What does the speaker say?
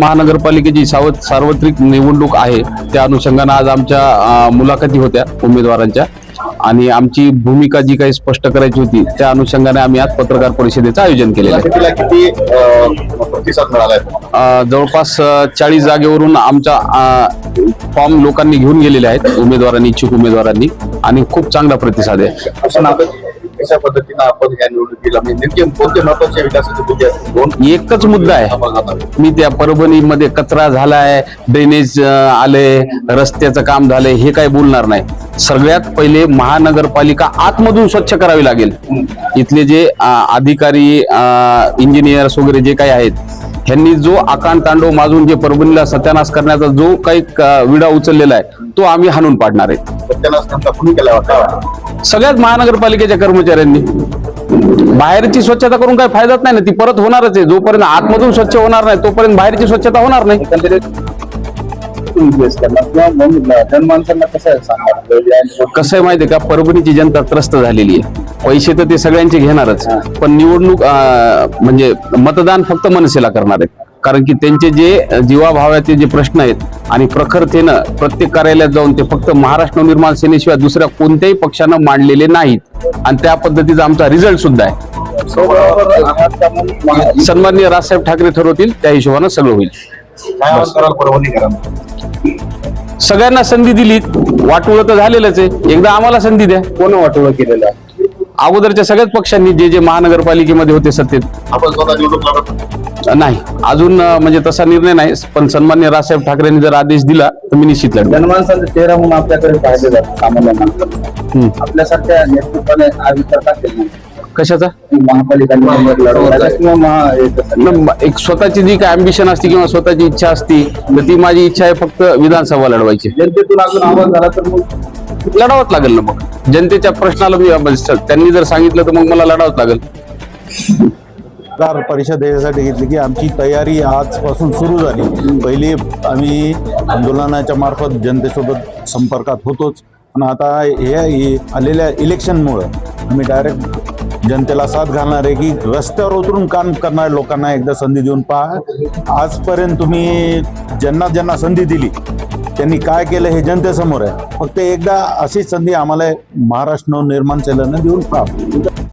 महानगरपालिकेची सार्वत्रिक निवडणूक आहे त्या अनुषंगाने आज आमच्या मुलाखती होत्या उमेदवारांच्या आणि आमची भूमिका जी काही स्पष्ट करायची होती त्या अनुषंगाने आम्ही आज पत्रकार परिषदेचं आयोजन केलेलं आहे. किती प्रतिसाद मिळाला? जवळपास 40 जागेवरून आमचा फॉर्म लोकांनी घेऊन गेलेले आहेत उमेदवारांनी, इच्छुक उमेदवारांनी, आणि खूप चांगला प्रतिसाद आहे. असं कशा पद्धतीने आपण या निवडणुकीला नेमके कोणते महत्वाचे विकासाचे मुद्दे आहेत? एकच मुद्दा आहे, मी त्या परभणीमध्ये कचरा झालाय, ड्रेनेज आले, रस्त्याचं काम झालंय हे काही बोलणार नाही. सगळ्यात पहिले महानगरपालिका आतमधून स्वच्छ करावी लागेल. इथले जे अधिकारी, इंजिनियर्स वगैरे जे काही आहेत ह्यांनी जो आकांड तांडव माजून जे परभणीला सत्यानाश करण्याचा जो काही विडा उचललेला आहे तो आम्ही हाणून पाडणार आहे. सत्यानाश कुणी केला होता? सगळ्यात महानगरपालिकेच्या कर्मचाऱ्यांनी. बाहेरची स्वच्छता करून काही फायदाच नाही ना, ती परत होणारच आहे. जोपर्यंत आतमधून स्वच्छ होणार नाही तोपर्यंत बाहेरची स्वच्छता होणार नाही. जनमानसांना कसं आहे माहितीये का, परभणीची जनता त्रस्त झालेली आहे. पैसे तर ते सगळ्यांचे घेणारच, पण निवडणूक म्हणजे मतदान फक्त मनसेला करणार आहेत. कारण की त्यांचे जे जीवाभावाचे जे प्रश्न आहेत आणि प्रखरतेनं प्रत्येक कार्यालयात जाऊन ते फक्त महाराष्ट्र नवनिर्माण सेनेशिवाय दुसऱ्या कोणत्याही पक्षानं मांडलेले नाहीत, आणि त्या पद्धतीचा आमचा रिझल्ट सुद्धा आहे. सन्माननीय राजसाहेब ठाकरे ठरवतील त्या हिशोबानं सगळं होईल. सगळ्यांना संधी दिली, वाटोळं तर झालेलंच आहे, एकदा आम्हाला संधी द्या. कोण वाटोळं केलेलं आहे? अगोदरच्या सगळ्याच पक्षांनी जे महानगरपालिकेमध्ये होते सत्तेत. आपण स्वतः निवडणूक लढवतो नाही अजून, म्हणजे तसा निर्णय नाही, पण सन्माननीय राजसाहेब ठाकरेंनी जर आदेश दिला तर मी निश्चित लढतो. जनमानसांचा चेहरा म्हणून आपल्याकडे पाहिले जातात सामान्य माणसाला. आपल्यासारख्या नेतृत्वाने हा विचार का केला नाही? कशाचा? महापालिका एक स्वतःची जी काय अम्बिशन असते किंवा स्वतःची इच्छा असती तर ती माझी इच्छा आहे फक्त विधानसभा लढवायची. जनतेतून अजून आवाज झाला तर मग लढावंच लागेल ना. मग जनतेच्या प्रश्नाला मी त्यांनी जर सांगितलं तर मग मला लढावंच लागेल. पत्रकार परिषद यासाठी घेतली की आमची तयारी आजपासून सुरू झाली. पहिली आम्ही आंदोलनाच्या मार्फत जनतेसोबत संपर्कात होतोच, पण आता हे आलेल्या इलेक्शनमुळं आम्ही डायरेक्ट जनतेला साथ घालणार आहे की रस्त्यावर उतरून काम करणाऱ्या लोकांना एकदा संधी देऊन पहा. आजपर्यंत तुम्ही ज्यांना संधी दिली त्यांनी काय केलं हे जनतेसमोर आहे. फक्त एकदा अशीच संधी आम्हाला महाराष्ट्र नवनिर्माण सेनेनं देऊन पहा.